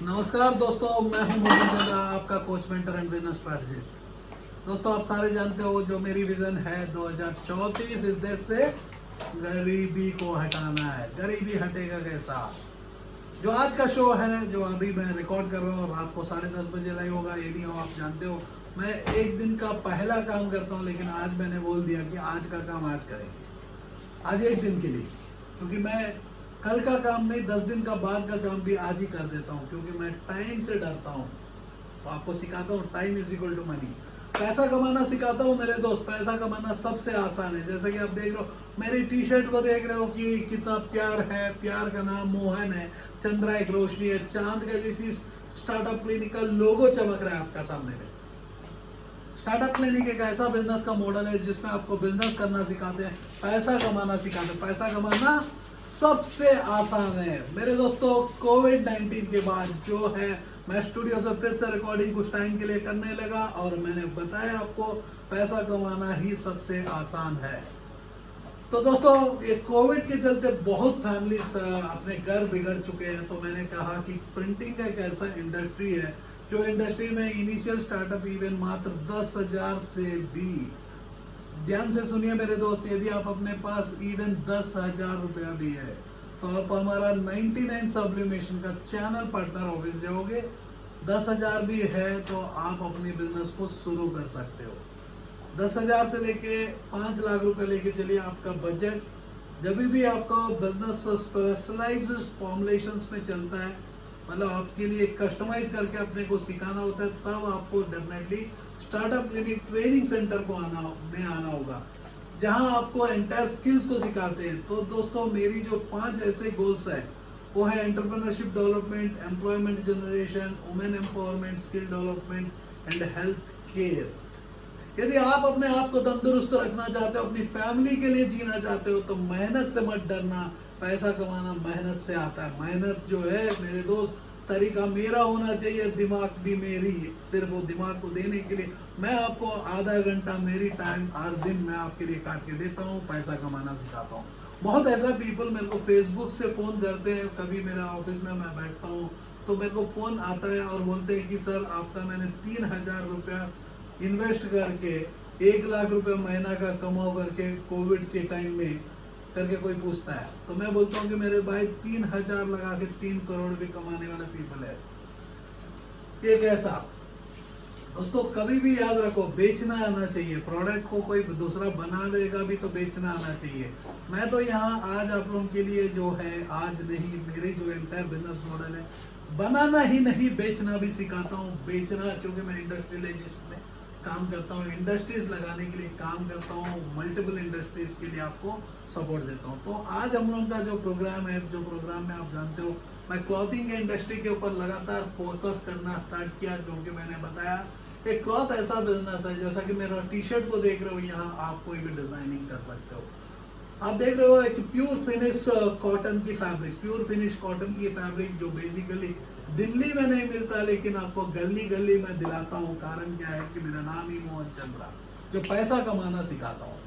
नमस्कार दोस्तों, मैं हूं मोहन चंद्रा, आपका coach mentor and business strategist. दोस्तों, आप सारे जानते हो जो मेरी विजन है 2034 इस देश से गरीबी को हटाना है। गरीबी हटेगा कैसा? जो आज का शो है, जो अभी मैं रिकॉर्ड कर रहा हूँ, रात को 10:30 बजे लाइव होगा। ये नहीं हो, आप जानते हो मैं एक दिन का पहला काम करता हूँ, लेकिन आज मैंने बोल दिया कि आज का काम आज करेंगे, आज एक दिन के लिए। क्योंकि मैं कल का काम नहीं, 10 दिन का बाद का काम भी आज ही कर देता हूँ, क्योंकि मैं टाइम से डरता हूँ। तो आपको सिखाता हूँ, time is equal to money. पैसा कमाना सिखाता हूँ मेरे दोस्त। पैसा कमाना सबसे आसान है। जैसे कि आप देख रहे हो, मेरी टी शर्ट को देख रहे हो कि कितना प्यार है। प्यार का नाम मोहन है, चंद्रा एक रोशनी है, चांद का जैसी स्टार्टअप क्लिनिक का लोगो चमक रहा है आपका सामने में। स्टार्टअप क्लिनिक एक ऐसा बिजनेस का मॉडल है जिसमें आपको बिजनेस करना सिखाते हैं, पैसा कमाना सिखाते हैं। पैसा कमाना सबसे आसान है मेरे दोस्तों। कोविड-19 के बाद जो है, मैं स्टूडियो से फिर से रिकॉर्डिंग कुछ टाइम के लिए करने लगा और मैंने बताया आपको पैसा कमाना ही सबसे आसान है। तो दोस्तों, ये कोविड के चलते बहुत फैमिलीज अपने घर बिगड़ चुके हैं। तो मैंने कहा कि प्रिंटिंग एक ऐसा इंडस्ट्री है जो इंडस्ट्री में इनिशियल स्टार्टअप इवन मात्र 10,000 से भी, ध्यान से सुनिए मेरे दोस्त, यदि आप अपने पास इवन 10,000 रुपया भी है तो आप हमारा 99 सब्लिमेशन का चैनल पार्टनर ऑफिस जाओगे। 10,000 भी है तो आप अपने बिजनेस को शुरू कर सकते हो। 10,000 से लेके 5 लाख रुपए लेके चलिए आपका बजट। जब भी आपका बिजनेस स्पेशलाइज्ड फॉर्मुलेशंस में चलता है, मतलब आपके लिए कस्टमाइज करके अपने को सिखाना होता है, तब आपको definitely startup clinic training centre को आना होगा, जहां आपको एंटायर स्किल्स को सिखाते हैं। तो दोस्तों, मेरी जो 5 ऐसे गोल्स है वो है entrepreneurship development, employment generation, women empowerment, skill development and health care. यदि आप अपने आप को तंदुरुस्त रखना चाहते हो, अपनी फैमिली के लिए जीना चाहते हो, तो मेहनत से मत डरना। पैसा कमाना मेहनत से आता है। मेहनत जो है मेरे दोस्त, तरीका मेरा होना चाहिए, दिमाग भी मेरी। सिर्फ वो दिमाग को देने के लिए मैं आपको आधा घंटा मेरी टाइम हर दिन मैं आपके लिए काट के देता हूँ, पैसा कमाना सिखाता हूँ। बहुत ऐसा पीपल मेरे को फेसबुक से फ़ोन करते हैं। कभी मेरे ऑफिस में मैं बैठता हूँ तो मेरे को फ़ोन आता है और बोलते हैं कि सर, आपका मैंने 3,000 रुपया इन्वेस्ट करके 1 लाख रुपए महीना का कमाओ करके कोविड के टाइम में करके कोई पूछता है, तो मैं बोलता हूँ कि मेरे भाई 3,000 लगा के 3 करोड़ भी कमाने वाला पीपल है। ये कैसा? दोस्तों, कभी भी याद रखो, बेचना आना चाहिए। प्रोडक्ट को कोई दूसरा बना देगा भी तो बेचना आना चाहिए। मैं तो यहाँ आज आप लोगों के लिए जो है, आज नहीं, मेरे जो एंटायर बिजनेस मॉडल है, बनाना ही नहीं बेचना भी सिखाता हूँ। बेचना, क्योंकि मैं इंडस्ट्रियलाइजेशन में काम करता हूँ, इंडस्ट्रीज लगाने के लिए काम करता हूँ, मल्टीपल इंडस्ट्रीज के लिए आपको सपोर्ट देता हूँ। तो आज हम लोगों का जो प्रोग्राम है, जो प्रोग्राम में आप जानते हो, मैं क्लॉथिंग के इंडस्ट्री के ऊपर लगातार फोकस करना स्टार्ट किया, क्योंकि मैंने बताया एक क्लॉथ ऐसा बिजनेस है, जैसा कि मेरा टी शर्ट को देख रहे हो, यहाँ आप कोई भी डिजाइनिंग कर सकते हो। आप देख रहे हो एक प्योर फिनिश कॉटन की फैब्रिक, प्योर फिनिश कॉटन की फैब्रिक जो बेसिकली दिल्ली में नहीं मिलता, लेकिन आपको गली गली में दिलाता हूँ। कारण क्या है कि मेरा नाम ही मोहन चंद्रा, जो पैसा कमाना सिखाता हूँ।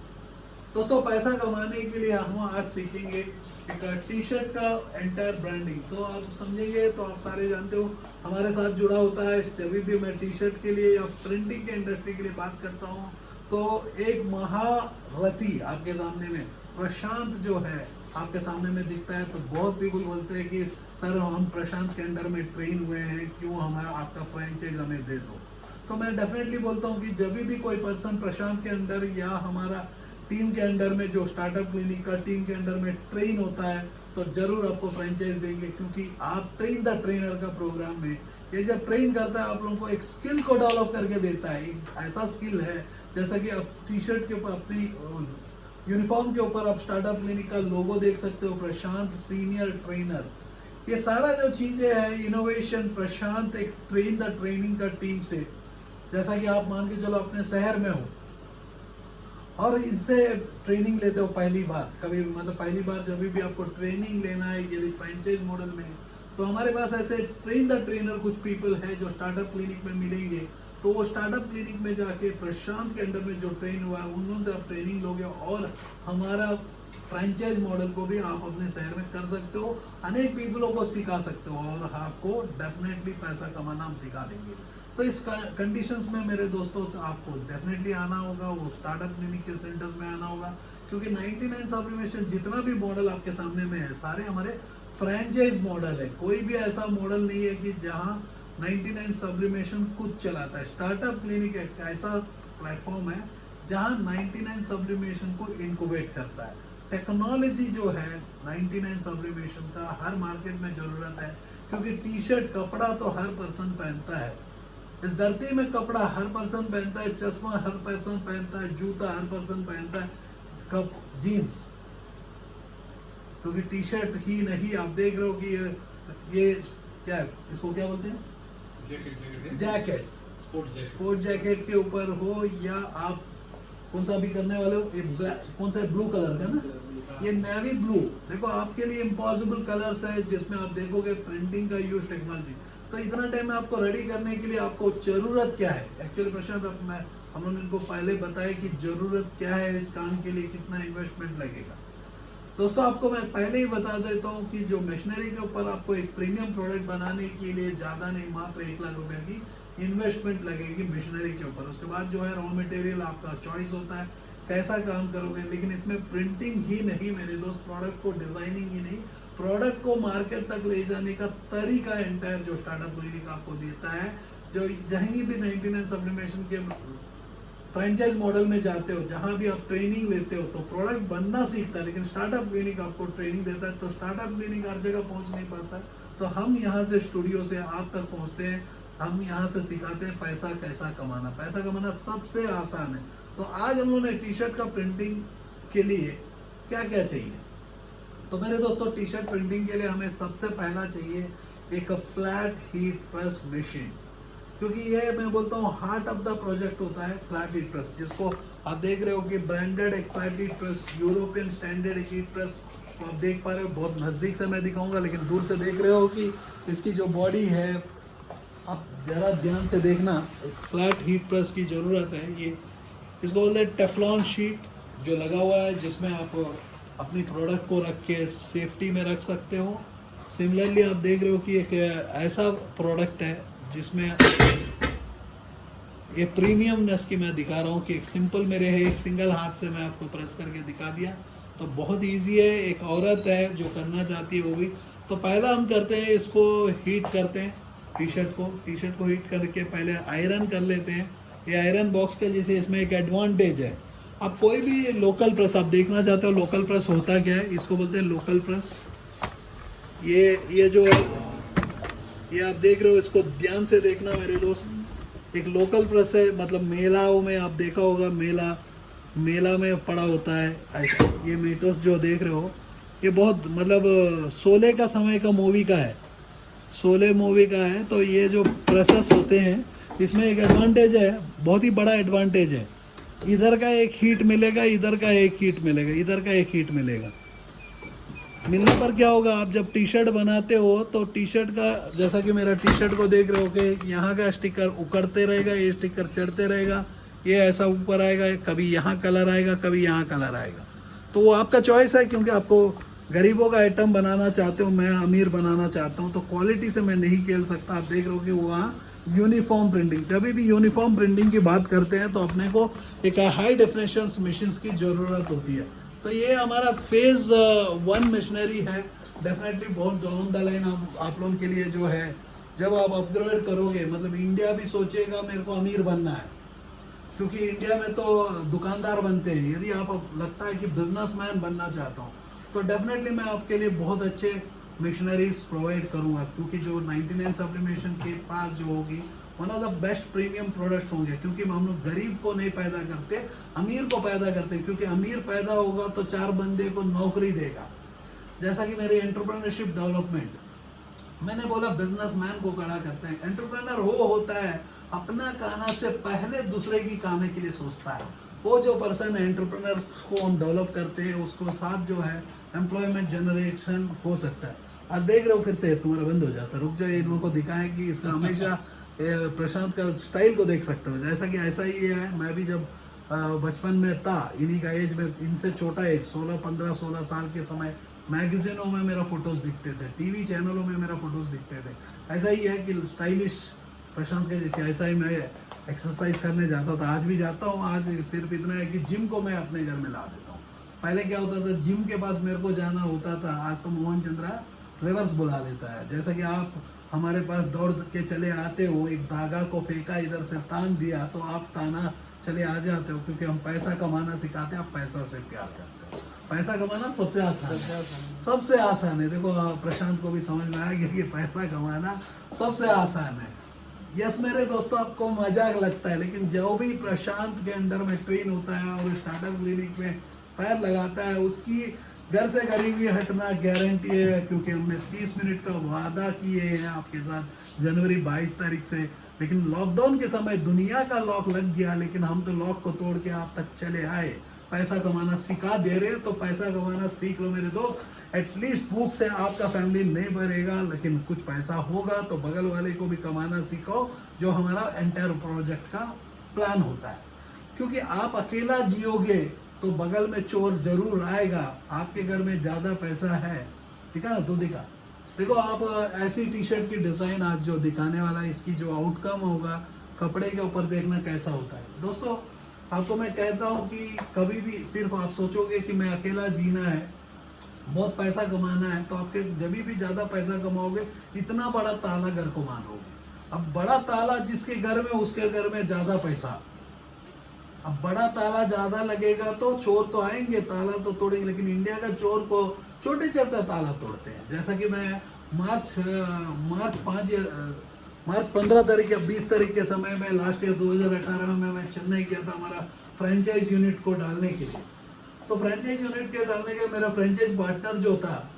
दोस्तों, पैसा कमाने के लिए हम आज सीखेंगे एक टी शर्ट का एंटायर ब्रांडिंग। तो आप समझेंगे तो आप सारे जानते हो, हमारे साथ जुड़ा होता है। जब भी मैं टी शर्ट के लिए या प्रिंटिंग के इंडस्ट्री के लिए बात करता हूँ, तो एक महारथी आपके सामने में प्रशांत जो है आपके सामने में दिखता है। तो बहुत पीपल बोलते हैं कि सर, हम प्रशांत के अंडर में ट्रेन हुए हैं, क्यों हमारा आपका फ्रेंचाइज हमें दे दो। तो मैं डेफिनेटली बोलता हूँ कि जब भी कोई पर्सन प्रशांत के अंडर या हमारा टीम के अंडर में, जो स्टार्टअप क्लिनिक का टीम के अंडर में ट्रेन होता है, तो जरूर आपको फ्रेंचाइज देंगे। क्योंकि आप ट्रेन द ट्रेनर का प्रोग्राम में ये जब ट्रेन करता है, आप लोगों को एक स्किल को डेवलप करके देता है। एक ऐसा स्किल है, जैसा कि आप टी शर्ट के ऊपर, अपनी यूनिफॉर्म के ऊपर आप स्टार्टअप क्लिनिक का लोगो देख सकते हो, प्रशांत सीनियर ट्रेनर। ये सारा जो चीजें है इनोवेशन, प्रशांत एक ट्रेन द ट्रेनिंग का टीम से, जैसा कि आप मान के चलो अपने शहर में हो और इनसे ट्रेनिंग लेते हो पहली बार, कभी मतलब पहली बार जब भी आपको ट्रेनिंग लेना है यदि फ्रेंचाइज मॉडल में, तो हमारे पास ऐसे ट्रेन द ट्रेनर कुछ पीपल है जो स्टार्टअप क्लिनिक में मिलेंगे। तो वो स्टार्टअप क्लिनिक में जाके प्रशांत के अंडर में जो ट्रेन हुआ है, उनसे आप ट्रेनिंग लोगे और हमारा फ्रेंचाइज मॉडल को भी आप अपने शहर में कर सकते हो, अनेक पीपलों को सिखा सकते हो और आपको डेफिनेटली पैसा कमाना हम सिखा देंगे। तो इस कंडीशंस में मेरे दोस्तों तो आपको डेफिनेटली आना होगा, वो स्टार्टअप क्लिनिक के सेंटर्स में आना होगा, क्योंकि 99 सब्लिमेशन जितना भी मॉडल आपके सामने में है सारे हमारे फ्रेंचाइज मॉडल है। कोई भी ऐसा मॉडल नहीं है कि जहां 99 सब्लिमेशन खुद चलाता है। स्टार्टअप क्लिनिक एक ऐसा प्लेटफॉर्म है जहां 99 सब्लिमेशन को इनक्यूबेट करता है। टेक्नोलॉजी जो है 99 सब्लिमेशन का हर मार्केट में जरूरत है, क्योंकि टी शर्ट कपड़ा तो हर पर्सन पहनता है, इस धरती में कपड़ा हर पर्सन पहनता है, चश्मा हर पर्सन पहनता है, जूता हर पर्सन पहनता है, कप जीन्स, क्योंकि टी शर्ट ही नहीं। आप देख रहे हो कि ये क्या है, इसको क्या बोलते हैं, जैकेट्स, स्पोर्ट जैकेट के ऊपर हो या आप कौन सा भी करने वाले हो, कौन सा ब्लू कलर का ना, ये नेवी ब्लू, देखो आपके लिए इम्पॉसिबल कलर्स है जिसमें आप देखोगे प्रिंटिंग का यूज टेक्नोलॉजी। तो इतना टाइम आपको रेडी करने के लिए आपको जरूरत क्या है, एक्चुअली प्रशांत अब मैं हम लोगों ने इनको पहले बताया कि जरूरत क्या है इस काम के लिए, कितना इन्वेस्टमेंट लगेगा। दोस्तों आपको मैं पहले ही बता देता हूँ कि जो मशीनरी के ऊपर आपको एक प्रीमियम प्रोडक्ट बनाने के लिए ज़्यादा नहीं, मात्र 1 लाख रुपए की इन्वेस्टमेंट लगेगी मशीनरी के ऊपर। उसके बाद जो है रॉ मटेरियल आपका चॉइस होता है कैसा काम करोगे, लेकिन इसमें प्रिंटिंग ही नहीं मेरे दोस्त, प्रोडक्ट को डिजाइनिंग ही नहीं, प्रोडक्ट को मार्केट तक ले जाने का तरीका एंटायर जो स्टार्टअप क्लिनिक आपको देता है। जो जहीं भी 99 सब्लिमेशन के फ्रेंचाइज मॉडल में जाते हो, जहां भी आप ट्रेनिंग लेते हो तो प्रोडक्ट बनना सीखता है, लेकिन स्टार्टअप क्लिनिक आपको ट्रेनिंग देता है। तो स्टार्टअप क्लिनिक हर जगह पहुंच नहीं पाता, तो हम यहाँ से स्टूडियो से आप तक पहुंचते हैं, हम यहाँ से सिखाते हैं पैसा कैसा कमाना। पैसा कमाना सबसे आसान है। तो आज हम लोगों ने टी शर्ट का प्रिंटिंग के लिए क्या क्या चाहिए, तो मेरे दोस्तों टी शर्ट प्रिंटिंग के लिए हमें सबसे पहला चाहिए एक फ्लैट हीट प्रेस मशीन, क्योंकि ये मैं बोलता हूँ हार्ट ऑफ द प्रोजेक्ट होता है फ्लैट हीट प्रेस, जिसको आप देख रहे हो कि ब्रांडेड एक flat heat press, European standard heat press को आप देख पा रहे हो। बहुत नज़दीक से मैं दिखाऊंगा, लेकिन दूर से देख रहे हो कि इसकी जो बॉडी है, आप जरा ध्यान से देखना, एक फ्लैट हीट प्रेस की ज़रूरत है। ये इसको बोलते हैं टेफ्लॉन शीट जो लगा हुआ है, जिसमें आप अपनी प्रोडक्ट को रख के सेफ्टी में रख सकते हो। सिमिलरली आप देख रहे हो कि एक ऐसा प्रोडक्ट है जिसमें ये प्रीमियमनेस की मैं दिखा रहा हूँ कि एक सिंपल मेरे है, एक सिंगल हाथ से मैं आपको प्रेस करके दिखा दिया, तो बहुत इजी है। एक औरत है जो करना चाहती है वो भी। तो पहला हम करते हैं, इसको हीट करते हैं टी शर्ट को हीट करके पहले आयरन कर लेते हैं। ये आयरन बॉक्स का जैसे इसमें एक एडवांटेज है, आप कोई भी लोकल प्रेस आप देखना चाहते हो, लोकल प्रेस होता क्या है, इसको बोलते हैं लोकल प्रेस। ये जो है ये आप देख रहे हो, इसको ध्यान से देखना मेरे दोस्त। एक लोकल प्रेस है, मतलब मेलाओं में आप देखा होगा, मेला में पड़ा होता है ऐसा। ये मीटर्स जो देख रहे हो ये बहुत मतलब शोले का समय का मूवी का है, शोले मूवी का है। तो ये जो प्रेसेस होते हैं इसमें एक एडवांटेज है, बहुत ही बड़ा एडवांटेज है। इधर का एक हीट मिलेगा, इधर का एक हीट मिलेगा, इधर का एक हीट मिलेगा। मिलने पर क्या होगा, आप जब टी शर्ट बनाते हो तो टी शर्ट का, जैसा कि मेरा टी शर्ट को देख रहे हो कि यहाँ का स्टिकर उकड़ते रहेगा, ये स्टिकर चढ़ते रहेगा, ये ऐसा ऊपर आएगा, कभी यहाँ कलर आएगा, कभी यहाँ कलर आएगा। तो वो आपका चॉइस है, क्योंकि आपको गरीबों का आइटम बनाना चाहते हो, मैं अमीर बनाना चाहता हूँ, तो क्वालिटी से मैं नहीं खेल सकता। आप देख रहे हो कि वहाँ यूनिफॉर्म प्रिंटिंग, कभी भी यूनिफॉर्म प्रिंटिंग की बात करते हैं तो अपने को एक हाई डेफिनेशन मशीन्स की ज़रूरत होती है। तो ये हमारा फेज़ 1 मशीनरी है। डेफिनेटली बहुत डाउन द लाइन आप लोगों के लिए जो है, जब आप अपग्रेड करोगे, मतलब इंडिया भी सोचेगा मेरे को अमीर बनना है, क्योंकि इंडिया में तो दुकानदार बनते हैं। यदि आप लगता है कि बिजनेसमैन बनना चाहता हूँ, तो डेफिनेटली मैं आपके लिए बहुत अच्छे मशीनरीज प्रोवाइड करूँगा, क्योंकि जो 99 सब्लिमेशन के पास जो होगी one of the best premium products होंगे, क्योंकि हम लोग गरीब को नहीं पैदा करते, अमीर को पैदा करते हैं। क्योंकि अमीर पैदा होगा तो 4 बंदे को नौकरी देगा। जैसा कि मेरी एंटरप्रेन्योरशिप डेवलपमेंट, मैंने बोला बिजनेसमैन को खड़ा करते हैं। एंटरप्रेन्योर वो होता है अपना खाना से पहले दूसरे की खाने के लिए सोचता है। वो जो पर्सन है, एंटरप्रेन्योर को हम डेवलप करते हैं, उसको साथ जो है एम्प्लॉयमेंट जनरेशन हो सकता है। आज देख रहे हो फिर से तुम्हारा बंद हो जाता है, रुक जाओ, इन लोगों को दिखाएं कि इसका हमेशा प्रशांत का स्टाइल को देख सकते हो। जैसा कि ऐसा ही है, मैं भी जब बचपन में था, इन्हीं का एज में, इनसे छोटा एज 16 साल के समय मैगजीनों में मेरा फोटोज दिखते थे, टीवी चैनलों में मेरा फोटोज दिखते थे। ऐसा ही है कि स्टाइलिश प्रशांत के जैसे ऐसा ही मैं एक्सरसाइज करने जाता था, आज भी जाता हूँ। आज सिर्फ इतना है कि जिम को मैं अपने घर में ला देता हूँ। पहले क्या होता था, जिम के पास मेरे को जाना होता था, आज तो मोहन चंद्रा रिवर्स बुला लेता है। जैसा कि आप हमारे पास दौड़ के चले आते हो, एक धागा को फेंका, इधर से टान दिया तो आप टाना चले आ जाते हो, क्योंकि हम पैसा कमाना सिखाते हैं, आप पैसा से प्यार करते हो। पैसा कमाना सबसे आसान है, सबसे आसान है। देखो प्रशांत को भी समझ में आ गया कि पैसा कमाना सबसे आसान है। यस मेरे दोस्तों, आपको मजाक लगता है, लेकिन जो भी प्रशांत के अंडर में ट्रेन होता है और स्टार्टअप क्लिनिक में पैर लगाता है, उसकी घर से गरीबी हटना गारंटी है, क्योंकि हमने 30 मिनट का वादा किए हैं आपके साथ जनवरी 22 तारीख से। लेकिन लॉकडाउन के समय दुनिया का लॉक लग गया, लेकिन हम तो लॉक को तोड़ के आप तक चले आए। पैसा कमाना सिखा दे रहे हैं, तो पैसा कमाना सीख लो मेरे दोस्त। एटलीस्ट भूख से आपका फैमिली नहीं भरेगा, लेकिन कुछ पैसा होगा तो बगल वाले को भी कमाना सीखो, जो हमारा एंटायर प्रोजेक्ट का प्लान होता है। क्योंकि आप अकेला जियोगे तो बगल में चोर जरूर आएगा। आपके घर में ज़्यादा पैसा है, ठीक है ना, तो दिखा देखो आप ऐसी टी शर्ट की डिज़ाइन आज जो दिखाने वाला है, इसकी जो आउटकम होगा कपड़े के ऊपर देखना कैसा होता है। दोस्तों आपको मैं कहता हूँ कि कभी भी सिर्फ आप सोचोगे कि मैं अकेला जीना है, बहुत पैसा कमाना है, तो आपके जब भी ज़्यादा पैसा कमाओगे इतना बड़ा ताला घर को मानोगे। अब बड़ा ताला जिसके घर में, उसके घर में ज़्यादा पैसा। अब बड़ा ताला ज़्यादा लगेगा तो चोर तो आएंगे, ताला तो तोड़ेंगे, लेकिन इंडिया का चोर को छोटे छोटे ताला तोड़ते हैं। जैसा कि मैं मार्च 15 तारीख या 20 तारीख के समय में लास्ट ईयर 2018 में मैं चेन्नई गया था हमारा फ्रेंचाइज यूनिट को डालने के लिए। तो फ्रेंचाइज यूनिट के डालने के मेरा फ्रेंचाइज पार्टनर जो था,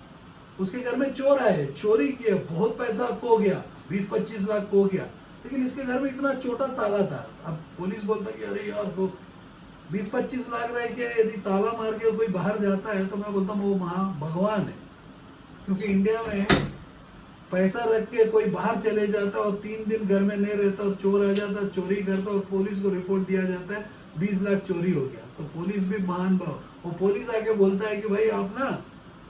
उसके घर में चोर आए, चोरी किए, बहुत पैसा खो गया, 20-25 लाख खो गया। लेकिन इसके घर में इतना छोटा ताला था। अब पुलिस बोलता कि अरे यार वो 20-25 लाख रह के यदि ताला मार के कोई बाहर जाता है, तो मैं बोलता हूँ वो महा भगवान है। क्योंकि इंडिया में पैसा रख के कोई बाहर चले जाता और 3 दिन घर में नहीं रहता और चोर आ जाता, चोरी करता और पुलिस को रिपोर्ट दिया जाता है 20 लाख चोरी हो गया, तो पुलिस भी महान भाव, वो पुलिस आके बोलता है कि भाई आप ना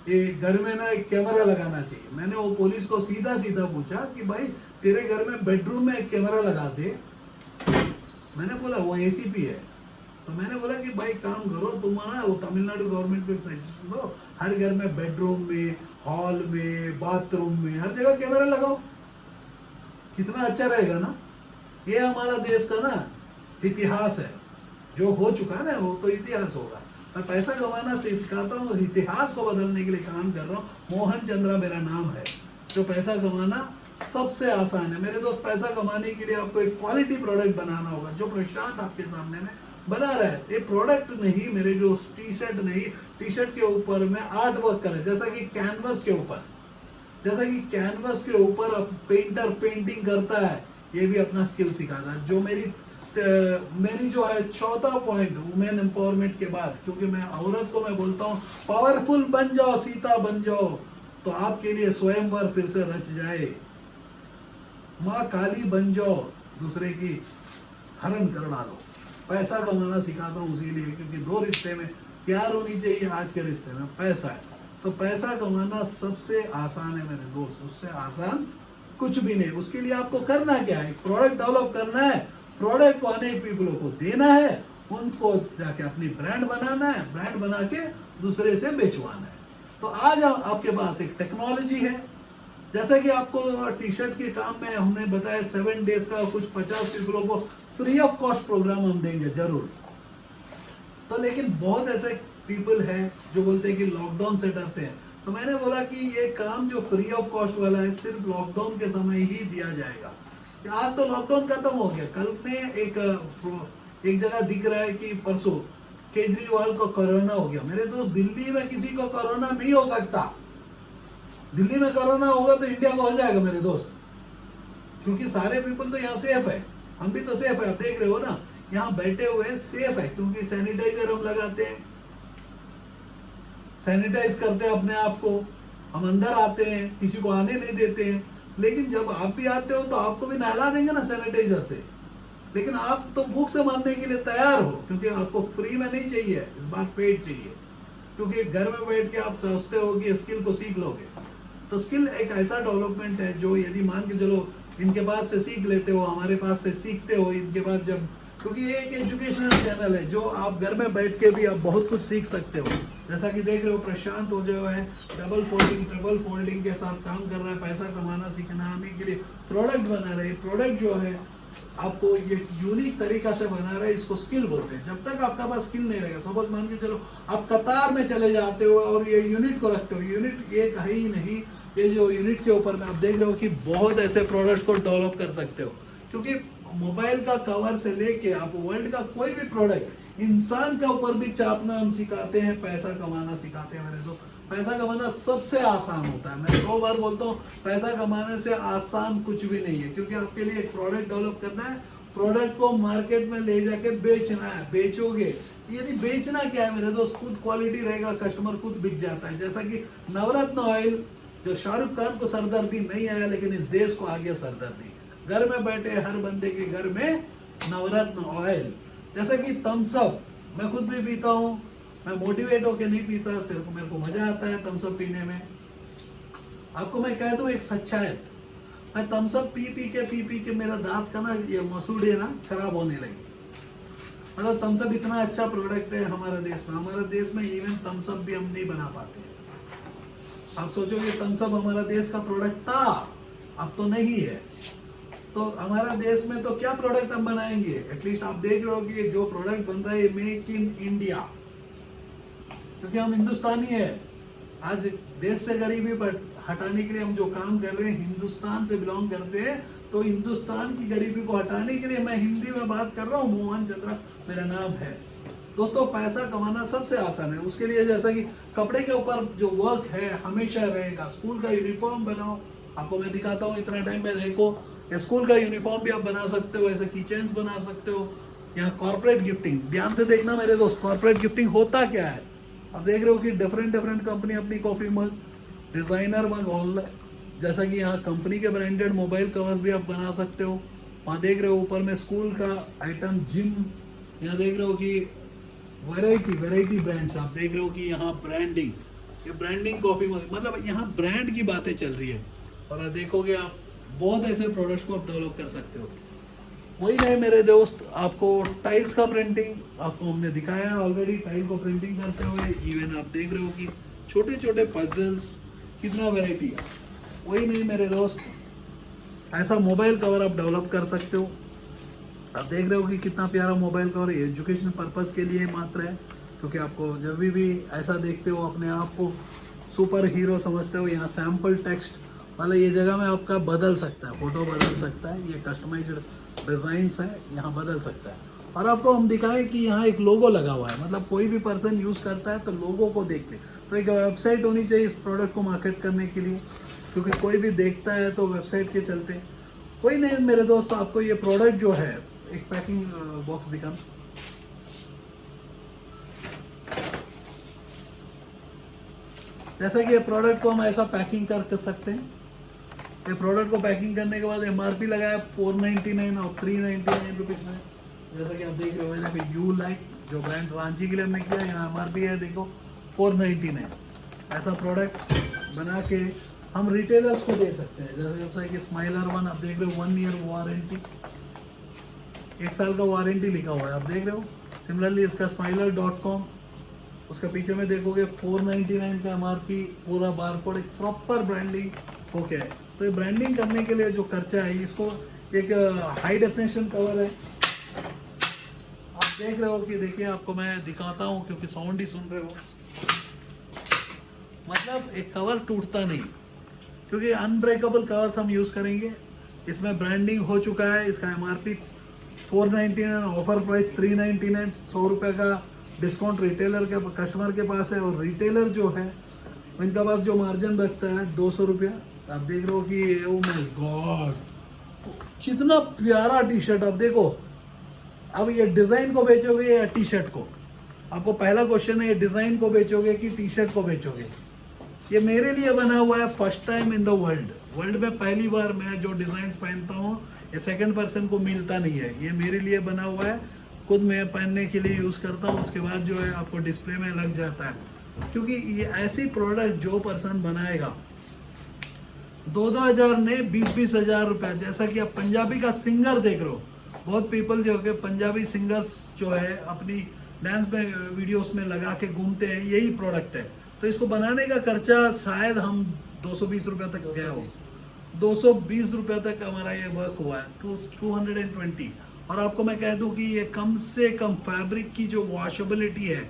ये घर में ना एक कैमरा लगाना चाहिए। मैंने वो पुलिस को सीधा सीधा पूछा कि भाई तेरे घर में बेडरूम में एक कैमरा लगा दे। मैंने बोला वो एसीपी है, तो मैंने बोला कि भाई काम करो तुम ना, वो तमिलनाडु गवर्नमेंट को एक सजेशन दो, हर घर में बेडरूम में, हॉल में, बाथरूम में, हर जगह कैमरा लगाओ, कितना अच्छा रहेगा ना। ये हमारा देश का ना इतिहास है, जो हो चुका है ना वो तो इतिहास होगा। मैं पैसा कमाना सिखाता हूँ, इतिहास को बदलने के लिए काम कर रहा हूँ। मोहन चंद्रा मेरा नाम है। जो पैसा कमाना सबसे आसान है मेरे दोस्त। पैसा कमाने के लिए आपको एक क्वालिटी प्रोडक्ट बनाना होगा, जो प्रशांत आपके सामने में बना रहा है। ये प्रोडक्ट नहीं, मेरे जो टी शर्ट नहीं, टी शर्ट के ऊपर में आर्ट वर्क करे, जैसा कि कैनवस के ऊपर, जैसा कि कैनवस के ऊपर पेंटर पेंटिंग करता है, ये भी अपना स्किल सिखाता है। जो मेरी जो है चौथा पॉइंट वुमेन एम्पावरमेंट के बाद, क्योंकि मैं औरत को मैं बोलता हूँ पावरफुल बन जाओ, सीता बन जाओ, तो आपके लिए स्वयंवर फिर से रच जाए। माँ काली बन जाओ, दूसरे की हरण कर डालो। पैसा कमाना सिखाता हूँ इसीलिए, क्योंकि 2 रिश्ते में प्यार होनी चाहिए, आज के रिश्ते में पैसा है। तो पैसा कमाना सबसे आसान है मेरे दोस्त, उससे आसान कुछ भी नहीं। उसके लिए आपको करना क्या है, प्रोडक्ट डेवलप करना है, प्रोडक्ट को अनेक पीपलों को देना है, उनको जाके अपनी ब्रांड बनाना है, ब्रांड बना के दूसरे से बेचवाना है। तो आज आपके पास एक टेक्नोलॉजी है, जैसा कि आपको टी शर्ट के काम में हमने बताया 7 डेज का कुछ 50 पीपलों को फ्री ऑफ कॉस्ट प्रोग्राम हम देंगे जरूर। तो लेकिन बहुत ऐसे पीपल हैं जो बोलते हैं कि लॉकडाउन से डरते हैं, तो मैंने बोला कि ये काम जो फ्री ऑफ कॉस्ट वाला है सिर्फ लॉकडाउन के समय ही दिया जाएगा। आज तो लॉकडाउन खत्म हो गया, कल ने एक जगह दिख रहा है कि परसों केजरीवाल को कोरोना हो गया। मेरे दोस्त दिल्ली में किसी को कोरोना नहीं हो सकता, दिल्ली में कोरोना होगा तो इंडिया को हो जाएगा मेरे दोस्त, क्योंकि सारे पीपल तो यहाँ सेफ है, हम भी तो सेफ है। आप देख रहे हो ना, यहाँ बैठे हुए सेफ है, क्योंकि सैनिटाइजर हम लगाते हैं, सैनिटाइज करते हैं अपने आप को, हम अंदर आते हैं, किसी को आने नहीं देते हैं। लेकिन जब आप भी आते हो तो आपको भी नहला देंगे ना सैनिटाइजर से, लेकिन आप तो भूख से मरने के लिए तैयार हो, क्योंकि आपको फ्री में नहीं चाहिए, इस बार पेड चाहिए। क्योंकि घर में बैठ के आप सोचते हो कि स्किल को सीख लोगे, तो स्किल एक ऐसा डेवलपमेंट है जो यदि मान के चलो इनके पास से सीख लेते हो, हमारे पास से सीखते हो, इनके बाद जब, क्योंकि ये एक एजुकेशनल चैनल है जो आप घर में बैठ के भी आप बहुत कुछ सीख सकते हो। जैसा कि देख रहे हो प्रशांत हो जो है डबल फोल्डिंग ट्रिपल फोल्डिंग के साथ काम कर रहा है, पैसा कमाना सिखाने के लिए प्रोडक्ट बना रहे हैं। प्रोडक्ट जो है आपको ये यूनिक तरीका से बना रहा है, इसको स्किल बोलते हैं। जब तक आपका पास स्किल नहीं रहेगा, सपोज मान के चलो आप कतार में चले जाते हो और ये यूनिट को रखते हो, यूनिट एक है ही नहीं, ये जो यूनिट के ऊपर में आप देख रहे हो कि बहुत ऐसे प्रोडक्ट्स को डेवलप कर सकते हो। क्योंकि मोबाइल का कवर से लेके आप वर्ल्ड का कोई भी प्रोडक्ट इंसान के ऊपर भी चापना हम सिखाते हैं, पैसा कमाना सिखाते हैं। मेरे दोस्त, पैसा कमाना सबसे आसान होता है। मैं 100 बार बोलता हूँ, पैसा कमाने से आसान कुछ भी नहीं है। क्योंकि आपके लिए एक प्रोडक्ट डेवलप करना है, प्रोडक्ट को मार्केट में ले जाके बेचना है, बेचोगे। यदि बेचना क्या है मेरे दोस्त, खुद क्वालिटी रहेगा, कस्टमर खुद बिक जाता है। जैसा कि नवरत्न ऑयल, जो शाहरुख खान को सरदर्दी नहीं आया लेकिन इस देश को आ गया सरदर्दी। घर में बैठे हर बंदे के घर में नवरत्न ऑयल। जैसा कि थम्स अप मैं खुद भी पीता हूँ, मैं मोटिवेट होकर नहीं पीता, सिर्फ मेरे को मजा आता है थम्स अप पीने में। आपको मैं कह दूं एक सच्चाई, मैं थम्स अप पी पी के मेरा दांत का ना ये मसूड़े ना खराब होने लगी। मतलब थम्स अप इतना अच्छा प्रोडक्ट है हमारे देश में। हमारे देश में इवन थम्स अप भी हम नहीं बना पाते। आप सोचोगे थम्स अप हमारा देश का प्रोडक्ट था, अब तो नहीं है। तो हमारा देश में तो क्या प्रोडक्ट हम बनाएंगे। एटलीस्ट आप देख रहे हो कि जो प्रोडक्ट बन रहा है मेक इन इंडिया, क्योंकि हम हिंदुस्तानी है। आज देश से गरीबी पर हटाने के लिए हम जो काम कर रहे हैं, हिंदुस्तान से बिलोंग करते हैं, तो हिंदुस्तान की गरीबी को हटाने के लिए मैं हिंदी में बात कर रहा हूँ। मोहन चंद्रा मेरा नाम है। दोस्तों, पैसा कमाना सबसे आसान है। उसके लिए जैसा कि कपड़े के ऊपर जो वर्क है हमेशा रहेगा। स्कूल का यूनिफॉर्म बनाओ, आपको मैं दिखाता हूँ इतना टाइम में। देखो, स्कूल का यूनिफॉर्म भी आप बना सकते हो, ऐसे कीचेन्स बना सकते हो। यहाँ कॉर्पोरेट गिफ्टिंग, ध्यान से देखना मेरे दोस्त, कॉर्पोरेट गिफ्टिंग होता क्या है। आप देख रहे हो कि डिफरेंट कंपनी अपनी कॉफी मग, डिजाइनर मग, ऑनलाइन, जैसा कि यहाँ कंपनी के ब्रांडेड मोबाइल कवर्स भी आप बना सकते हो। वहाँ देख रहे हो ऊपर में स्कूल का आइटम, जिम। यहाँ देख रहे हो कि वैरायटी ब्रांड्स। आप देख रहे हो कि यहाँ ब्रांडिंग, ये ब्रांडिंग कॉफी मग, मतलब यहाँ ब्रांड की बातें चल रही है। और देखोगे आप बहुत ऐसे प्रोडक्ट्स को आप डेवलप कर सकते हो। वही नहीं मेरे दोस्त, आपको टाइल्स का प्रिंटिंग आपको हमने दिखाया ऑलरेडी, टाइल को प्रिंटिंग करते हुए। इवन आप देख रहे हो कि छोटे छोटे पजल्स, कितना वैरायटी है। वही नहीं मेरे दोस्त, ऐसा मोबाइल कवर आप डेवलप कर सकते हो। आप देख रहे हो कि कितना प्यारा मोबाइल कवर एजुकेशन पर्पस के लिए मात्र है। क्योंकि आपको जब भी ऐसा देखते हो अपने आप को सुपर हीरो समझते हो। यहाँ सैम्पल टेक्स्ट वाला ये जगह में आपका बदल सकता है, फोटो बदल सकता है, ये कस्टमाइज्ड डिज़ाइंस है, यहाँ बदल सकता है। और आपको हम दिखाएं कि यहाँ एक लोगो लगा हुआ है, मतलब कोई भी पर्सन यूज़ करता है तो लोगो को देख के। तो एक वेबसाइट होनी चाहिए इस प्रोडक्ट को मार्केट करने के लिए, क्योंकि कोई भी देखता है तो वेबसाइट के चलते। कोई नहीं मेरे दोस्त, आपको ये प्रोडक्ट जो है, एक पैकिंग बॉक्स दिखा। जैसा कि ये प्रोडक्ट को हम ऐसा पैकिंग कर सकते हैं। ये प्रोडक्ट को पैकिंग करने के बाद MRP लगाया 499 और 399 रुपीज़ में। जैसा कि आप देख रहे हो, यहाँ पे यू लाइक जो ब्रांड रांची के लिए हमने किया, यहाँ MRP है देखो 499। ऐसा प्रोडक्ट बना के हम रिटेलर्स को दे सकते हैं। जैसा कि स्माइलर वन आप देख रहे हो, 1 ईयर वारंटी, 1 साल का वारंटी लिखा हुआ है, आप देख रहे हो। सिमिलरली इसका स्माइलर.com, उसके पीछे में देखोगे 499 का MRP, पूरा बारकोड, एक प्रॉपर ब्रांडिंग हो गया है। तो ये ब्रांडिंग करने के लिए जो खर्चा है, इसको एक हाई डेफिनेशन कवर है, आप देख रहे हो कि देखिए आपको मैं दिखाता हूँ क्योंकि साउंड ही सुन रहे हो। मतलब एक कवर टूटता नहीं, क्योंकि अनब्रेकेबल कवर्स हम यूज़ करेंगे। इसमें ब्रांडिंग हो चुका है। इसका MRP 499, ऑफर प्राइस 399, 100 रुपये का डिस्काउंट रिटेलर के कस्टमर के पास है। और रिटेलर जो है उनका पास जो मार्जिन बचता है 200 रुपया। आप देख रहे हो कि ओ माय गॉड, कितना प्यारा टी शर्ट। आप देखो, अब ये डिज़ाइन को बेचोगे या टी शर्ट को? आपको पहला क्वेश्चन है, ये डिज़ाइन को बेचोगे कि टी शर्ट को बेचोगे? ये मेरे लिए बना हुआ है, first time in the world में पहली बार मैं जो डिज़ाइंस पहनता हूँ ये सेकंड पर्सन को मिलता नहीं है, ये मेरे लिए बना हुआ है, खुद मैं पहनने के लिए यूज़ करता हूँ, उसके बाद जो है आपको डिस्प्ले में लग जाता है। क्योंकि ये ऐसी प्रोडक्ट जो पर्सन बनाएगा 2-2 हज़ार ने 20-20 हज़ार रुपये, जैसा कि आप पंजाबी का सिंगर देख रहे हो, बहुत पीपल जो है पंजाबी सिंगर्स जो है अपनी डांस में वीडियोस में लगा के घूमते हैं, यही प्रोडक्ट है। तो इसको बनाने का खर्चा शायद हम 220 रुपये तक गया हो, 220 रुपये तक हमारा ये वर्क हुआ है, 220। और आपको मैं कह दूं कि ये कम से कम फैब्रिक की जो वॉशेबिलिटी है,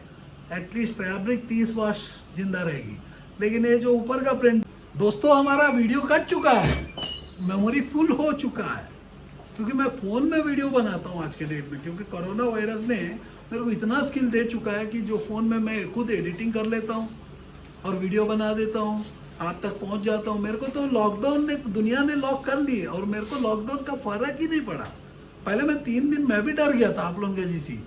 एटलीस्ट फैब्रिक 30 वॉश जिंदा रहेगी। लेकिन ये जो ऊपर का प्रिंट, दोस्तों हमारा वीडियो कट चुका है, मेमोरी फुल हो चुका है, क्योंकि मैं फ़ोन में वीडियो बनाता हूँ आज के डेट में, क्योंकि कोरोना वायरस ने मेरे को इतना स्किल दे चुका है कि जो फ़ोन में मैं खुद एडिटिंग कर लेता हूँ और वीडियो बना देता हूँ, आप तक पहुँच जाता हूँ। मेरे को तो लॉकडाउन ने, दुनिया ने लॉक कर ली है और मेरे को लॉकडाउन का फ़र्क ही नहीं पड़ा। पहले मैं 3 दिन मैं भी डर गया था आप लोगों के जैसी,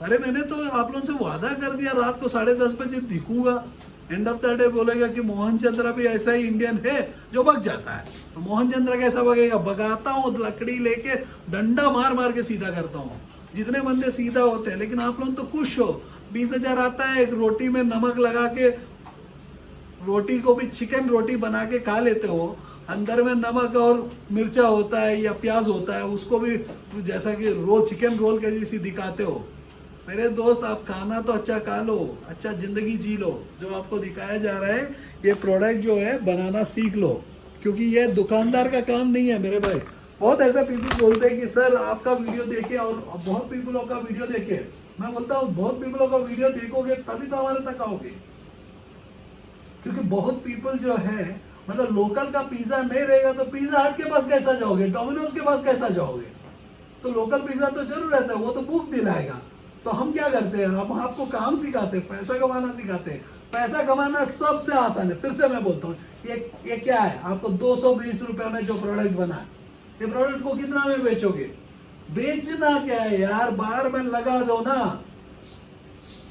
अरे मैंने तो आप लोगों से वादा कर दिया रात को 10:30 बजे दिखूंगा, एंड ऑफ द डे बोलेगा कि मोहन चंद्र भी ऐसा ही इंडियन है जो भग जाता है। तो मोहन चंद्र कैसा भगेगा? भगाता हूँ, लकड़ी लेके डंडा मार मार के सीधा करता हूँ, जितने बंदे सीधा होते हैं। लेकिन आप लोग तो खुश हो, 20 हज़ार आता है, एक रोटी में नमक लगा के, रोटी को भी चिकन रोटी बना के खा लेते हो, अंदर में नमक और मिर्चा होता है या प्याज होता है, उसको भी जैसा कि रोल, चिकन रोल के जैसी दिखाते हो। मेरे दोस्त, आप खाना तो अच्छा खा लो, अच्छा जिंदगी जी लो। जो आपको दिखाया जा रहा है ये प्रोडक्ट जो है बनाना सीख लो, क्योंकि ये दुकानदार का काम नहीं है मेरे भाई। बहुत ऐसे पीपल बोलते हैं कि सर आपका वीडियो देखे, और बहुत पीपलों का वीडियो देखे। मैं बोलता हूँ बहुत पीपलों का वीडियो देखोगे तभी तो हमारे तक आओगे, क्योंकि बहुत पीपल जो है, मतलब लोकल का पिज्जा नहीं रहेगा तो पिज्जा हट के पास कैसा जाओगे, डोमिनोज के पास कैसा जाओगे? तो लोकल पिज्जा तो जरूर रहता है, वो तो भूख दिलाएगा। तो हम क्या करते हैं, हम आपको काम सिखाते हैं, पैसा कमाना सिखाते हैं। पैसा कमाना सबसे आसान है। फिर से मैं बोलता हूँ, ये क्या है, आपको 220 रुपए में जो प्रोडक्ट बना है, ये प्रोडक्ट को कितना में बेचोगे? बेचना क्या है यार, बाहर में लगा दो ना।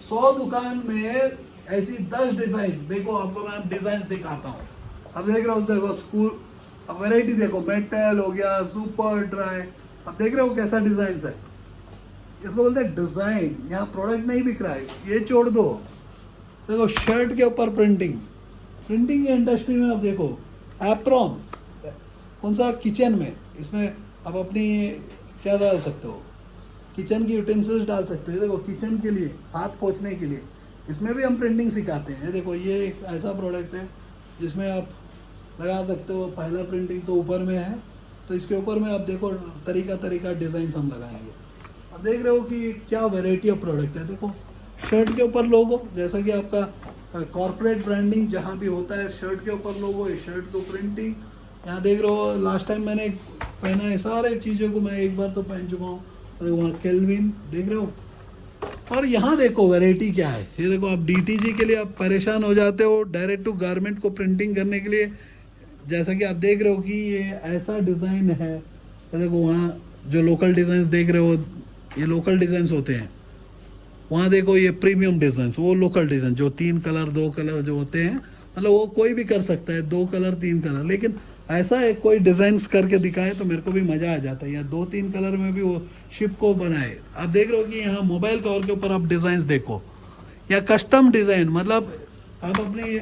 100 दुकान में ऐसी 10 डिजाइन, देखो आपको मैं डिजाइन दिखाता हूँ। अब देख रहे हो, देखो स्कूल, अब वेराइटी देखो, मेटल हो गया, सुपर ड्राई, अब देख रहे हो कैसा डिजाइन है। इसको बोलते हैं डिजाइन। यहाँ प्रोडक्ट नहीं बिक रहा है, ये छोड़ दो। देखो शर्ट के ऊपर प्रिंटिंग, प्रिंटिंग की इंडस्ट्री में अब देखो एप्रॉन, कौन सा, किचन में, इसमें आप अपनी क्या डाल सकते हो, किचन की यूटेंसिल्स डाल सकते हो। देखो किचन के लिए, हाथ पोंछने के लिए, इसमें भी हम प्रिंटिंग सिखाते हैं। देखो ये एक ऐसा प्रोडक्ट है जिसमें आप लगा सकते हो। पहला प्रिंटिंग तो ऊपर में है, तो इसके ऊपर में आप देखो तरीका डिज़ाइन हम लगाएंगे। अब देख रहे हो कि क्या वैरायटी ऑफ प्रोडक्ट है। देखो शर्ट के ऊपर लोगो, जैसा कि आपका कॉर्पोरेट ब्रांडिंग जहाँ भी होता है, शर्ट के ऊपर लोगो, शर्ट को प्रिंटिंग। यहाँ देख रहे हो, लास्ट टाइम मैंने पहना है, सारे चीज़ों को मैं एक बार तो पहन चुका हूँ। वहाँ केल्विन देख रहे हो। और यहाँ देखो वैरायटी क्या है, ये देखो आप DTG के लिए आप परेशान हो जाते हो, डायरेक्ट टू गारमेंट को प्रिंटिंग करने के लिए। जैसा कि आप देख रहे हो कि ये ऐसा डिज़ाइन है। देखो वहाँ जो लोकल डिज़ाइंस देख रहे हो, ये लोकल डिज़ाइंस होते हैं। वहाँ देखो ये प्रीमियम डिज़ाइंस, वो लोकल डिज़ाइन जो 3 कलर 2 कलर जो होते हैं, मतलब वो कोई भी कर सकता है, 2 कलर 3 कलर। लेकिन ऐसा है कोई डिज़ाइंस करके दिखाए तो मेरे को भी मज़ा आ जाता है, या 2-3 कलर में भी वो शिप को बनाए। आप देख रहे हो कि यहाँ मोबाइल कवर के ऊपर आप डिज़ाइंस देखो, या कस्टम डिज़ाइन, मतलब आप अपने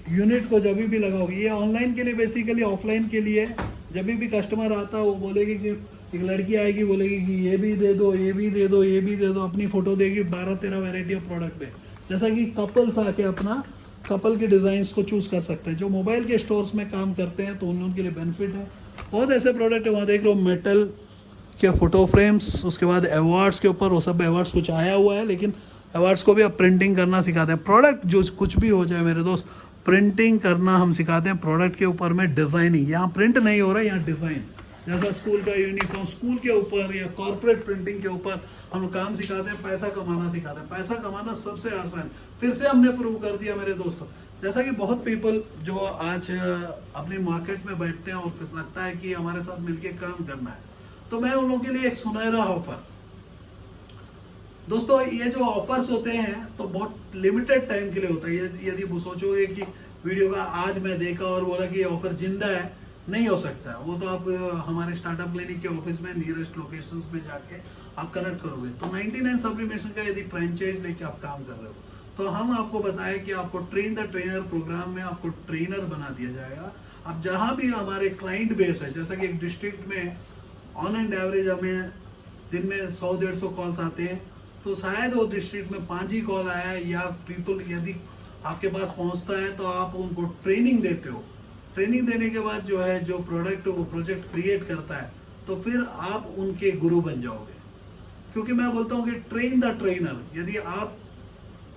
यूनिट को जब भी लगाओगे। ये ऑनलाइन के लिए, बेसिकली ऑफलाइन के लिए। जब भी कस्टमर आता है वो बोलेगी कि, एक लड़की आएगी बोलेगी कि ये भी दे दो, ये भी दे दो, ये भी दे दो, अपनी फ़ोटो देगी 12-13 वैरायटी ऑफ प्रोडक्ट में। जैसा कि कपल्स आके अपना कपल के डिज़ाइंस को चूज़ कर सकते हैं। जो मोबाइल के स्टोर्स में काम करते हैं तो उन लोगों के लिए बेनिफिट है। बहुत ऐसे प्रोडक्ट है। वहाँ देख लो मेटल के फ़ोटो फ्रेम्स, उसके बाद अवार्ड्स के ऊपर, वो सब अवार्ड्स कुछ आया हुआ है, लेकिन अवार्ड्स को भी अब प्रिंटिंग करना सिखाते हैं। प्रोडक्ट जो कुछ भी हो जाए मेरे दोस्त, प्रिंटिंग करना हम सिखाते हैं। प्रोडक्ट के ऊपर में डिज़ाइनिंग, यहाँ प्रिंट नहीं हो रहा है, यहाँ डिज़ाइन। जैसा स्कूल का यूनिफॉर्म, स्कूल के ऊपर या कॉर्पोरेट प्रिंटिंग के ऊपर हम काम सिखाते हैं, पैसा कमाना सिखाते हैं। पैसा कमाना सबसे आसान, फिर से हमने प्रूव कर दिया मेरे दोस्तों। जैसा कि बहुत पीपल जो आज अपनी मार्केट में बैठते हैं और लगता है कि हमारे साथ मिलके काम करना है, तो मैं उन लोगों के लिए एक सुनहरा ऑफर। दोस्तों ये जो ऑफर्स होते हैं तो बहुत लिमिटेड टाइम के लिए होता है। यदि सोचोगे कि वीडियो का आज मैं देखा और बोला कि ये ऑफर जिंदा है, नहीं हो सकता है। वो तो आप हमारे स्टार्टअप क्लिनिक के ऑफिस में नियरेस्ट लोकेशंस में जाके आप कनेक्ट करोगे। तो 99 सब्लिमेशन का यदि फ्रेंचाइज लेके आप काम कर रहे हो तो हम आपको बताएं कि आपको ट्रेन द ट्रेनर प्रोग्राम में आपको ट्रेनर बना दिया जाएगा। अब जहां भी हमारे क्लाइंट बेस है, जैसा कि एक डिस्ट्रिक्ट में ऑन एंड एवरेज हमें दिन में 100-150 कॉल्स आते हैं, तो शायद वो डिस्ट्रिक्ट में 5 ही कॉल आया है, या पीपल यदि आपके पास पहुंचता है तो आप उनको ट्रेनिंग देते हो। ट्रेनिंग देने के बाद जो है, जो प्रोडक्ट वो प्रोजेक्ट क्रिएट करता है, तो फिर आप उनके गुरु बन जाओगे। क्योंकि मैं बोलता हूँ कि ट्रेन द ट्रेनर, यदि आप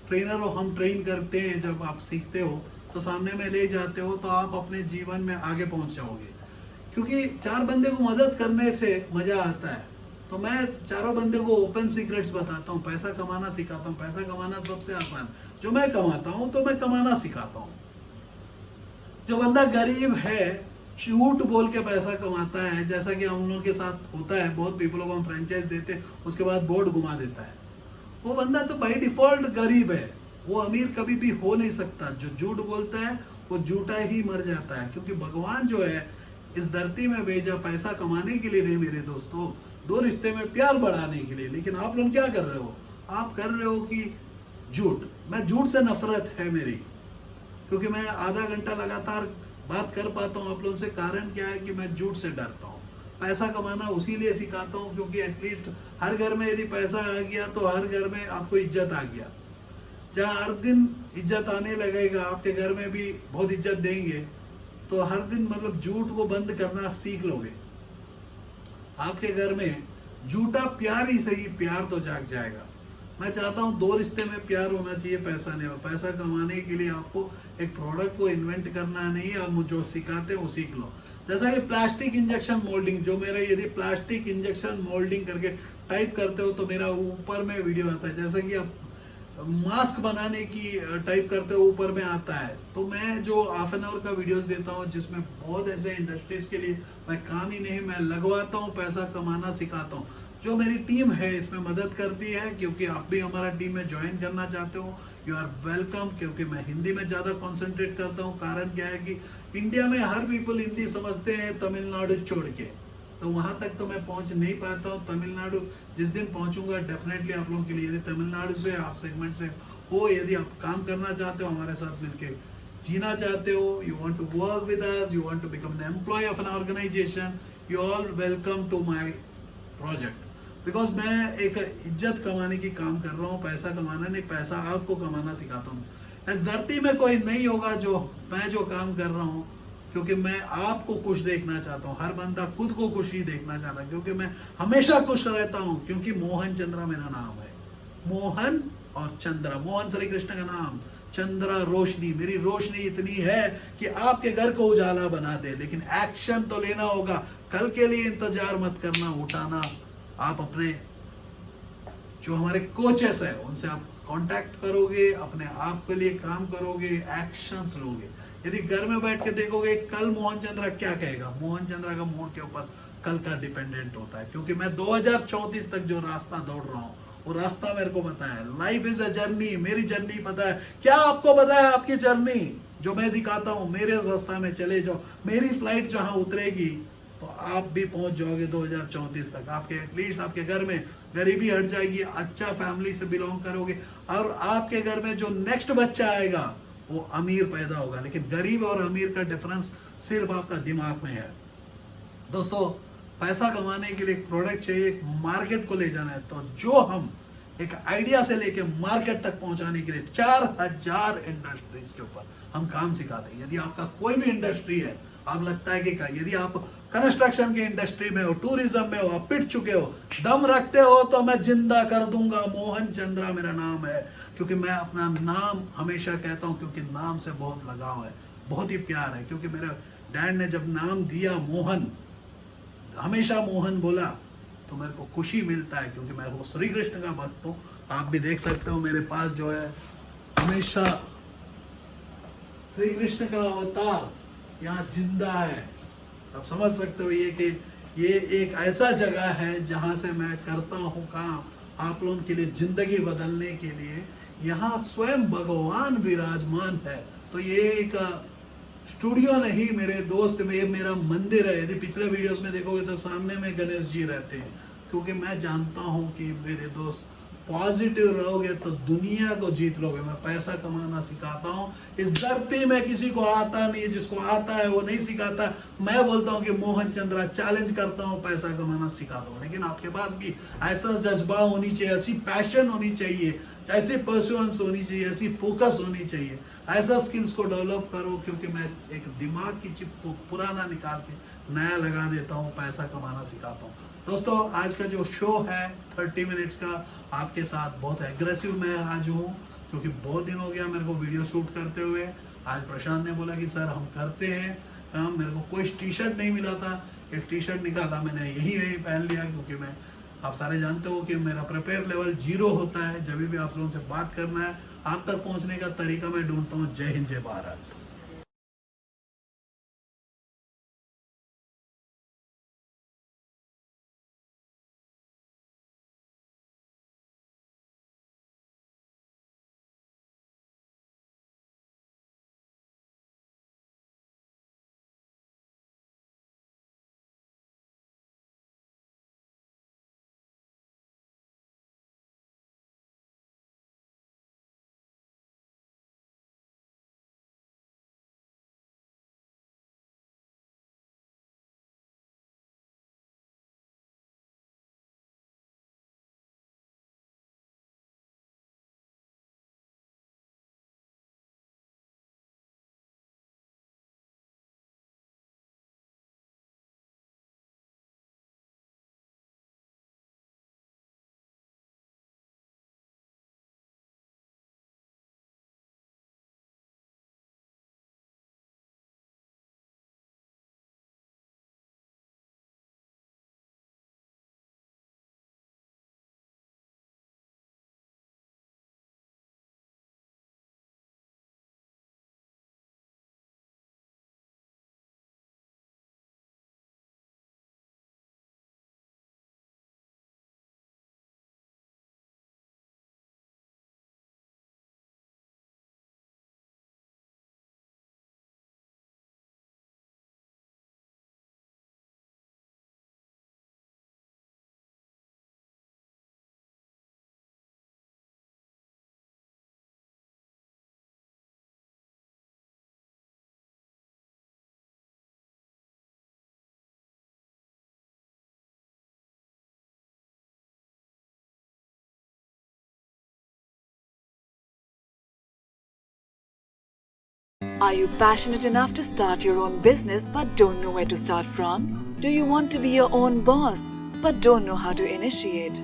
ट्रेनर हो, हम ट्रेन करते हैं, जब आप सीखते हो तो सामने में ले जाते हो तो आप अपने जीवन में आगे पहुंच जाओगे। क्योंकि 4 बंदे को मदद करने से मजा आता है। तो मैं चारों बंदे को ओपन सीक्रेट्स बताता हूँ, पैसा कमाना सिखाता हूँ। पैसा कमाना सबसे आसान, जो मैं कमाता हूँ तो मैं कमाना सिखाता हूँ। जो बंदा गरीब है, झूठ बोल के पैसा कमाता है, जैसा कि हम लोगों के साथ होता है, बहुत पीपलों को हम फ्रेंचाइज देते हैं, उसके बाद बोर्ड घुमा देता है, वो बंदा तो बाई डिफॉल्ट गरीब है, वो अमीर कभी भी हो नहीं सकता। जो झूठ बोलता है वो झूठा ही मर जाता है। क्योंकि भगवान जो है इस धरती में भेजा पैसा कमाने के लिए नहीं मेरे दोस्तों, 2 रिश्ते में प्यार बढ़ाने के लिए। लेकिन आप लोग क्या कर रहे हो? आप कर रहे हो कि झूठ। मैं झूठ से नफरत है मेरी, क्योंकि मैं आधा घंटा लगातार बात कर पाता हूँ आप लोगों से। कारण क्या है कि मैं झूठ से डरता हूँ। पैसा कमाना उसी लिए सिखाता हूँ क्योंकि एटलीस्ट हर घर में यदि पैसा आ गया तो हर घर में आपको इज्जत आ गया। जहाँ हर दिन इज्जत आने लगेगा, आपके घर में भी बहुत इज्जत देंगे, तो हर दिन मतलब झूठ को बंद करना सीख लोगे। आपके घर में झूठा प्यार ही सही, प्यार तो जाग जाएगा। मैं चाहता हूँ 2 रिश्ते में प्यार होना चाहिए, पैसा नहीं। और पैसा कमाने के लिए आपको एक प्रोडक्ट को इन्वेंट करना नहीं, आप जो सिखाते हैं वो सीख लो। जैसा कि प्लास्टिक इंजेक्शन मोल्डिंग, जो मेरा यदि प्लास्टिक इंजेक्शन मोल्डिंग करके टाइप करते हो तो मेरा ऊपर में वीडियो आता है। जैसा कि आप मास्क बनाने की टाइप करते हो, ऊपर में आता है। तो मैं जो हाफ एन आवर का वीडियोस देता हूँ, जिसमें बहुत ऐसे इंडस्ट्रीज के लिए मैं काम ही नहीं, मैं लगवाता हूँ, पैसा कमाना सिखाता हूँ। जो मेरी टीम है इसमें मदद करती है, क्योंकि आप भी हमारा टीम में ज्वाइन करना चाहते हो, यू आर वेलकम। क्योंकि मैं हिंदी में ज़्यादा कॉन्सेंट्रेट करता हूँ। कारण क्या है कि इंडिया में हर पीपल हिंदी समझते हैं तमिलनाडु छोड़ के, तो वहां तक तो मैं पहुंच नहीं पाता हूँ। तमिलनाडु जिस दिन पहुंचूंगा डेफिनेटली आप लोगों के लिए, यदि तमिलनाडु से आप सेगमेंट से हो, यदि आप काम करना चाहते हो, हमारे साथ मिलके जीना चाहते हो, you want to work with us, you want to become an employee of an organisation, you all welcome to my project. Because मैं एक इज्जत कमाने की काम कर रहा हूँ, पैसा कमाना नहीं, पैसा आपको कमाना सिखाता हूँ। इस धरती में कोई नहीं होगा जो मैं जो काम कर रहा हूँ, क्योंकि मैं आपको खुश देखना चाहता हूँ। हर बंदा खुद को खुश ही देखना चाहता है, क्योंकि मैं हमेशा खुश रहता हूँ। क्योंकि मोहन चंद्रा मेरा नाम है। मोहन और चंद्रा, मोहन श्री कृष्ण का नाम, चंद्रा रोशनी। मेरी रोशनी इतनी है कि आपके घर को उजाला बना दे। लेकिन एक्शन तो लेना होगा। कल के लिए इंतजार मत करना, उठाना। आप अपने जो हमारे कोचेस है उनसे आप कांटेक्ट करोगे, अपने आप के लिए काम करोगे, एक्शंस लोगे। यदि घर में बैठ के देखोगे कल मोहन चंद्रा क्या कहेगा, मोहन चंद्रा का मूड के ऊपर कल का डिपेंडेंट होता है। क्योंकि मैं 2034 तक जो रास्ता दौड़ रहा हूँ वो रास्ता मेरे को पता है। लाइफ इज अ जर्नी, मेरी जर्नी पता है। क्या आपको पता है आपकी जर्नी जो मैं दिखाता हूँ? मेरे रास्ता में चले जाओ, मेरी फ्लाइट जहाँ उतरेगी तो आप भी पहुंच जाओगे 2034 तक। आपके एटलीस्ट आपके घर में गरीबी हट जाएगी, अच्छा फैमिली से बिलोंग करोगे, और आपके घर में जो नेक्स्ट बच्चा आएगा वो अमीर पैदा होगा। लेकिन गरीब और अमीर का डिफरेंस सिर्फ आपका दिमाग में है। दोस्तों, पैसा कमाने के लिए एक प्रोडक्ट चाहिए, एक मार्केट को ले जाना है। तो जो हम एक आइडिया से लेके मार्केट तक पहुंचाने के लिए 4000 इंडस्ट्रीज के ऊपर हम काम सिखाते हैं। यदि आपका कोई भी इंडस्ट्री है, आप लगता है कि यदि आप कंस्ट्रक्शन की इंडस्ट्री में हो, टूरिज्म में हो, आप पिट चुके हो, दम रखते हो, तो मैं जिंदा कर दूंगा। मोहन चंद्रा मेरा नाम है। क्योंकि मैं अपना नाम हमेशा कहता हूं, क्योंकि नाम से बहुत लगाव है, बहुत ही प्यार है। क्योंकि मेरे डैड ने जब नाम दिया मोहन, हमेशा मोहन बोला, तो मेरे को खुशी मिलता है। क्योंकि मैं वो श्री कृष्ण का भक्त हूँ। आप भी देख सकते हो मेरे पास जो है हमेशा श्री कृष्ण का अवतार यहाँ जिंदा है। आप समझ सकते हो ये कि ये एक ऐसा जगह है जहाँ से मैं करता हूँ काम आप लोगों के लिए, जिंदगी बदलने के लिए। यहाँ स्वयं भगवान विराजमान है। तो ये एक स्टूडियो नहीं मेरे दोस्त, में मेरा मंदिर है। यदि पिछले वीडियोस में देखोगे तो सामने में गणेश जी रहते हैं, क्योंकि मैं जानता हूँ कि मेरे दोस्त पॉजिटिव रहोगे तो दुनिया को जीत लोगे। मैं पैसा कमाना सिखाता हूँ। इस धरती में किसी को आता नहीं है, जिसको आता है वो नहीं सिखाता। मैं बोलता हूँ कि मोहन चंद्रा चैलेंज करता हूँ, पैसा कमाना सिखा दो। लेकिन आपके पास भी ऐसा जज्बा होनी चाहिए, ऐसी पैशन होनी चाहिए, ऐसी परसुएंस होनी चाहिए, ऐसी फोकस होनी चाहिए। ऐसा स्किल्स को डेवलप करो, क्योंकि मैं एक दिमाग की चिप को पुराना निकाल के नया लगा देता हूँ, पैसा कमाना सिखाता हूँ। दोस्तों आज का जो शो है 30 मिनट्स का, आपके साथ बहुत एग्रेसिव मैं आज हूँ, क्योंकि बहुत दिन हो गया मेरे को वीडियो शूट करते हुए। आज प्रशांत ने बोला कि सर हम करते हैं काम, मेरे को कोई टी शर्ट नहीं मिला था, एक टी शर्ट निकाला, मैंने यही पहन लिया, क्योंकि मैं, आप सारे जानते हो कि मेरा प्रिपेयर लेवल 0 होता है। जब भी आप लोगों से बात करना है, आप तक पहुंचने का तरीका मैं ढूंढता हूँ। जय हिंद, जय Bharat. Are you passionate enough to start your own business but don't know where to start from? Do you want to be your own boss but don't know how to initiate?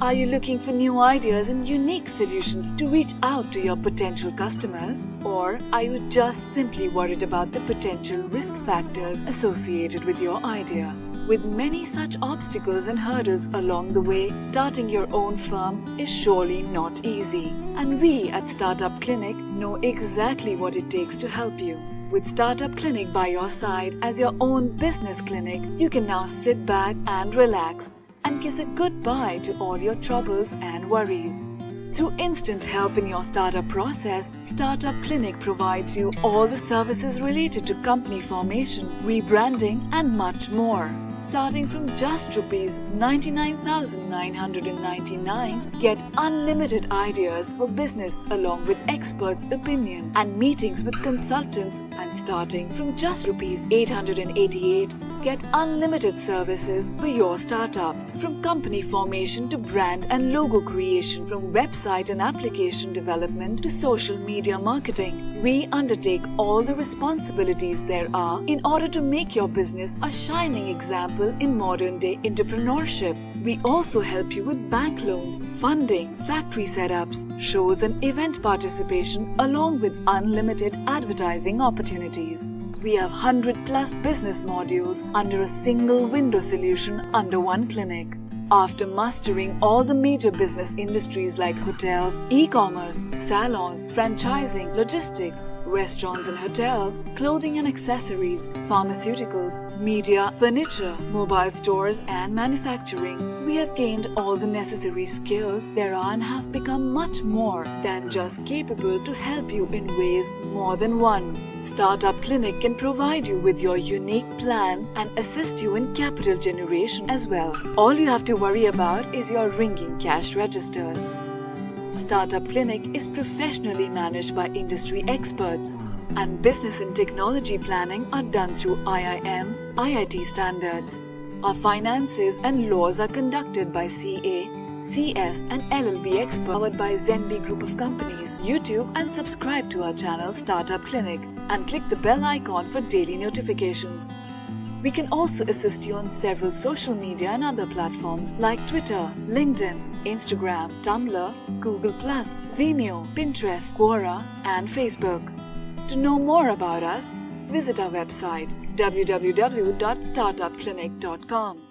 Are you looking for new ideas and unique solutions to reach out to your potential customers? Or are you just simply worried about the potential risk factors associated with your idea? With many such obstacles and hurdles along the way, starting your own firm is surely not easy. And we at Startup Clinic know exactly what it takes to help you. With Startup Clinic by your side as your own business clinic, you can now sit back and relax and kiss a goodbye to all your troubles and worries. Through instant help in your startup process, Startup Clinic provides you all the services related to company formation, rebranding and much more. Starting from just Rs 99,999, get unlimited ideas for business along with experts' opinion and meetings with consultants, and starting from just Rs 888, get unlimited services for your startup. From company formation to brand and logo creation, from website and application development to social media marketing, we undertake all the responsibilities there are in order to make your business a shining example in modern-day entrepreneurship. We also help you with bank loans, funding, factory setups, shows and event participation along with unlimited advertising opportunities. We have 100+ business modules under a single window solution under one clinic. After mastering all the major business industries like hotels, e-commerce, salons, franchising, logistics, restaurants and hotels, clothing and accessories, pharmaceuticals, media, furniture, mobile stores and manufacturing. We have gained all the necessary skills there are and have become much more than just capable to help you in ways more than one. Startup Clinic can provide you with your unique plan and assist you in capital generation as well. All you have to worry about is your ringing cash registers. Startup Clinic is professionally managed by industry experts, and business and technology planning are done through IIM, IIT standards. Our finances and laws are conducted by CA, CS and LLB experts, powered by Zenby Group of Companies. YouTube and subscribe to our channel Startup Clinic and click the bell icon for daily notifications. We can also assist you on several social media and other platforms like Twitter, LinkedIn, Instagram, Tumblr, Google+, Vimeo, Pinterest, Quora and Facebook. To know more about us, visit our website www.startupclinic.com.